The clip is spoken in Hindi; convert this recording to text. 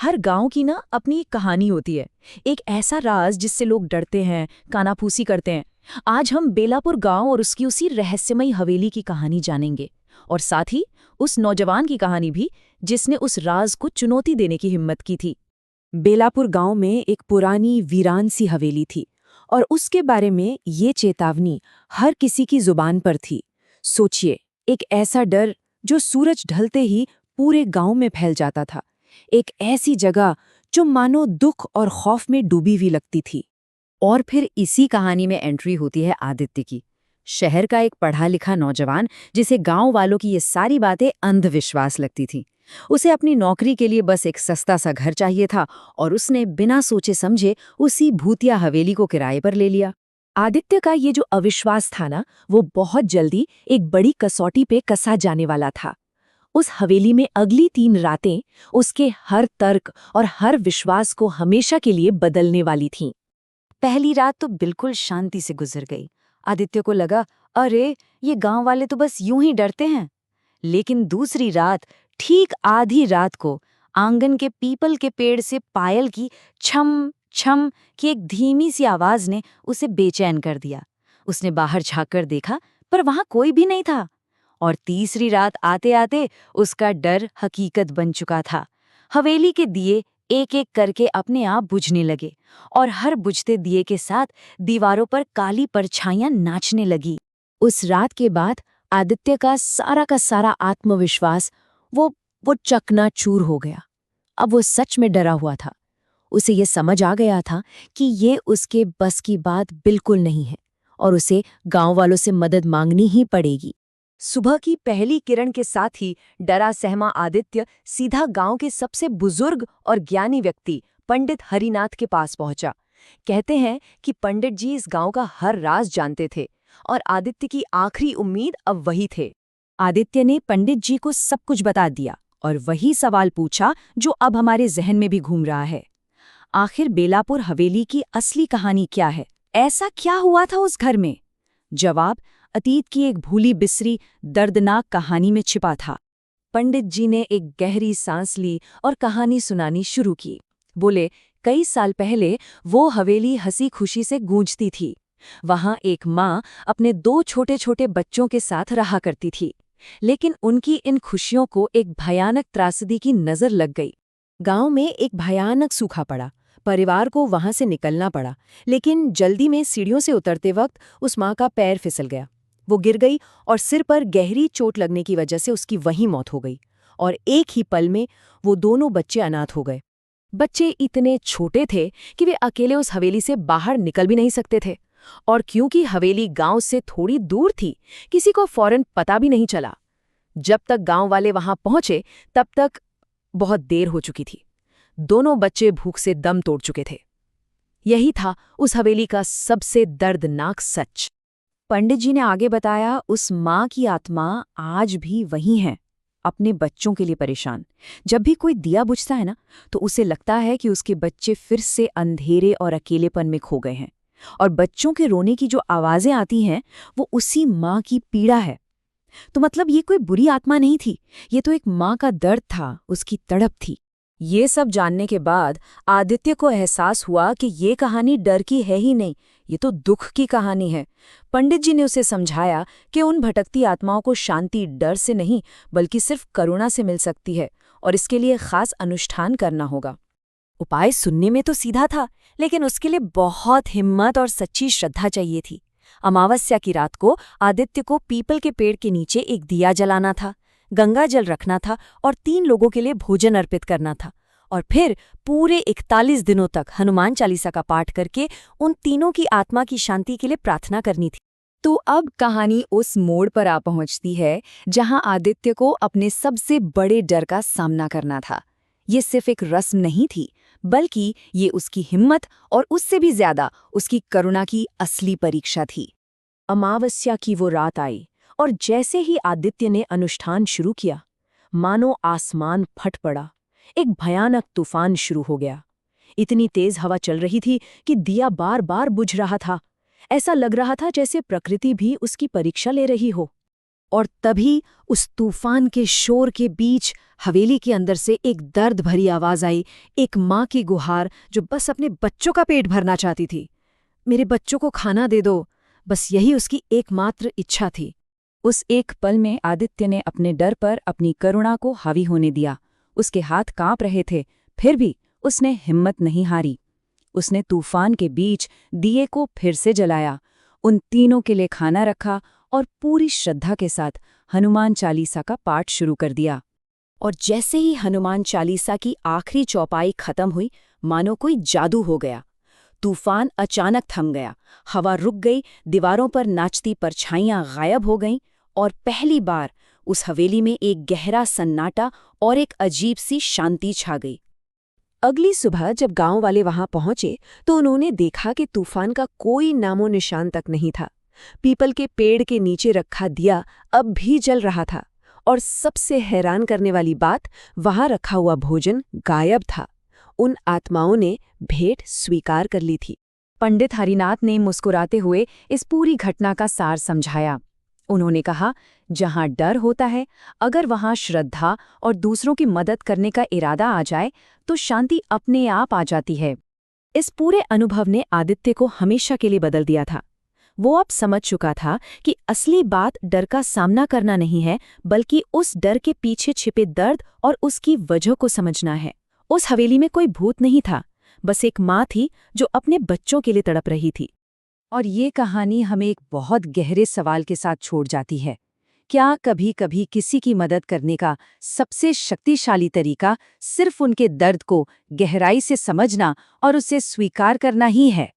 हर गांव की ना अपनी एक कहानी होती है। एक ऐसा राज जिससे लोग डरते हैं, कानाफूसी करते हैं। आज हम बेलापुर गांव और उसकी उसी रहस्यमयी हवेली की कहानी जानेंगे, और साथ ही उस नौजवान की कहानी भी जिसने उस राज को चुनौती देने की हिम्मत की थी। बेलापुर गांव में एक पुरानी वीरान सी हवेली थी और उसके बारे में ये चेतावनी हर किसी की जुबान पर थी। सोचिए, एक ऐसा डर जो सूरज ढलते ही पूरे गांव में फैल जाता था। एक ऐसी जगह जो मानो दुख और खौफ में डूबी हुई लगती थी। और फिर इसी कहानी में एंट्री होती है आदित्य की। शहर का एक पढ़ा लिखा नौजवान जिसे गांव वालों की ये सारी बातें अंधविश्वास लगती थी। उसे अपनी नौकरी के लिए बस एक सस्ता सा घर चाहिए था और उसने बिना सोचे समझे उसी भूतिया हवेली को किराए पर ले लिया। आदित्य का ये जो अविश्वास था ना, वो बहुत जल्दी एक बड़ी कसौटी पे कसा जाने वाला था। उस हवेली में अगली 3 रातें उसके हर तर्क और हर विश्वास को हमेशा के लिए बदलने वाली थीं। पहली रात तो बिल्कुल शांति से गुजर गई। आदित्य को लगा, अरे ये गांव वाले तो बस यूं ही डरते हैं। लेकिन दूसरी रात, ठीक आधी रात को, आंगन के पीपल के पेड़ से पायल की छम छम की एक धीमी सी आवाज ने उसे बेचैन कर दिया। उसने बाहर झांककर देखा, पर वहां कोई भी नहीं था। और तीसरी रात आते आते उसका डर हकीकत बन चुका था। हवेली के दिए एक एक करके अपने आप बुझने लगे और हर बुझते दिए के साथ दीवारों पर काली परछाइयां नाचने लगी। उस रात के बाद आदित्य का सारा आत्मविश्वास वो चकनाचूर हो गया। अब वो सच में डरा हुआ था। उसे ये समझ आ गया था कि ये उसके बस की बात बिल्कुल नहीं है और उसे गांव वालों से मदद मांगनी ही पड़ेगी। सुबह की पहली किरण के साथ ही डरा सहमा आदित्य सीधा गांव के सबसे बुजुर्ग और ज्ञानी व्यक्ति पंडित हरिनाथ के पास पहुंचा। कहते हैं कि पंडित जी इस गांव का हर राज जानते थे और आदित्य की आखिरी उम्मीद अब वही थे। आदित्य ने पंडित जी को सब कुछ बता दिया और वही सवाल पूछा जो अब हमारे जहन में भी घूम रहा है। आखिर बेलापुर हवेली की असली कहानी क्या है? ऐसा क्या हुआ था उस घर में? जवाब अतीत की एक भूली बिसरी दर्दनाक कहानी में छिपा था। पंडित जी ने एक गहरी सांस ली और कहानी सुनानी शुरू की। बोले, कई साल पहले वो हवेली हंसी खुशी से गूंजती थी। वहां एक माँ अपने 2 छोटे छोटे बच्चों के साथ रहा करती थी। लेकिन उनकी इन खुशियों को एक भयानक त्रासदी की नजर लग गई। गांव में एक भयानक सूखा पड़ा। परिवार को वहां से निकलना पड़ा, लेकिन जल्दी में सीढ़ियों से उतरते वक्त उस माँ का पैर फिसल गया। वो गिर गई और सिर पर गहरी चोट लगने की वजह से उसकी वहीं मौत हो गई। और एक ही पल में वो दोनों बच्चे अनाथ हो गए। बच्चे इतने छोटे थे कि वे अकेले उस हवेली से बाहर निकल भी नहीं सकते थे, और क्योंकि हवेली गांव से थोड़ी दूर थी, किसी को फौरन पता भी नहीं चला। जब तक गांव वाले वहां पहुंचे तब तक बहुत देर हो चुकी थी। दोनों बच्चे भूख से दम तोड़ चुके थे। यही था उस हवेली का सबसे दर्दनाक सच। पंडित जी ने आगे बताया, उस माँ की आत्मा आज भी वहीं है, अपने बच्चों के लिए परेशान। जब भी कोई दिया बुझता है ना, तो उसे लगता है कि उसके बच्चे फिर से अंधेरे और अकेलेपन में खो गए हैं। और बच्चों के रोने की जो आवाजें आती हैं, वो उसी माँ की पीड़ा है। तो मतलब ये कोई बुरी आत्मा नहीं थी, ये तो एक माँ का दर्द था, उसकी तड़प थी। ये सब जानने के बाद आदित्य को एहसास हुआ कि ये कहानी डर की है ही नहीं, ये तो दुख की कहानी है। पंडित जी ने उसे समझाया कि उन भटकती आत्माओं को शांति डर से नहीं, बल्कि सिर्फ करुणा से मिल सकती है, और इसके लिए खास अनुष्ठान करना होगा। उपाय सुनने में तो सीधा था, लेकिन उसके लिए बहुत हिम्मत और सच्ची श्रद्धा चाहिए थी। अमावस्या की रात को आदित्य को पीपल के पेड़ के नीचे एक दिया जलाना था, गंगा जल रखना था और 3 लोगों के लिए भोजन अर्पित करना था। और फिर पूरे 41 दिनों तक हनुमान चालीसा का पाठ करके उन तीनों की आत्मा की शांति के लिए प्रार्थना करनी थी। तो अब कहानी उस मोड़ पर आ पहुंचती है जहां आदित्य को अपने सबसे बड़े डर का सामना करना था। ये सिर्फ एक रस्म नहीं थी, बल्कि ये उसकी हिम्मत और उससे भी ज्यादा उसकी करुणा की असली परीक्षा थी। अमावस्या की वो रात आई और जैसे ही आदित्य ने अनुष्ठान शुरू किया, मानो आसमान फट पड़ा। एक भयानक तूफान शुरू हो गया। इतनी तेज हवा चल रही थी कि दिया बार बार बुझ रहा था। ऐसा लग रहा था जैसे प्रकृति भी उसकी परीक्षा ले रही हो। और तभी उस तूफान के शोर के बीच हवेली के अंदर से एक दर्द भरी आवाज आई, एक माँ की गुहार जो बस अपने बच्चों का पेट भरना चाहती थी। मेरे बच्चों को खाना दे दो, बस यही उसकी एकमात्र इच्छा थी। उस एक पल में आदित्य ने अपने डर पर अपनी करुणा को हावी होने दिया। उसके हाथ कांप रहे थे, फिर भी उसने हिम्मत नहीं हारी। उसने तूफान के बीच दिए को फिर से जलाया, उन तीनों के लिए खाना रखा और पूरी श्रद्धा के साथ हनुमान चालीसा का पाठ शुरू कर दिया। और जैसे ही हनुमान चालीसा की आखिरी चौपाई खत्म हुई, मानो कोई जादू हो गया। तूफान अचानक थम गया, हवा रुक गई, दीवारों पर नाचती परछाइयां गायब हो गईं और पहली बार उस हवेली में एक गहरा सन्नाटा और एक अजीब सी शांति छा गई। अगली सुबह जब गांव वाले वहां पहुंचे तो उन्होंने देखा कि तूफान का कोई नामो निशान तक नहीं था। पीपल के पेड़ के नीचे रखा दिया अब भी जल रहा था और सबसे हैरान करने वाली बात, वहां रखा हुआ भोजन गायब था। उन आत्माओं ने भेंट स्वीकार कर ली थी। पंडित हरिनाथ ने मुस्कुराते हुए इस पूरी घटना का सार समझाया। उन्होंने कहा, जहां डर होता है, अगर वहां श्रद्धा और दूसरों की मदद करने का इरादा आ जाए तो शांति अपने आप आ जाती है। इस पूरे अनुभव ने आदित्य को हमेशा के लिए बदल दिया था। वो अब समझ चुका था कि असली बात डर का सामना करना नहीं है, बल्कि उस डर के पीछे छिपे दर्द और उसकी वजह को समझना है। उस हवेली में कोई भूत नहीं था, बस एक माँ थी जो अपने बच्चों के लिए तड़प रही थी। और ये कहानी हमें एक बहुत गहरे सवाल के साथ छोड़ जाती है। क्या कभी कभी किसी की मदद करने का सबसे शक्तिशाली तरीका सिर्फ उनके दर्द को गहराई से समझना और उसे स्वीकार करना ही है?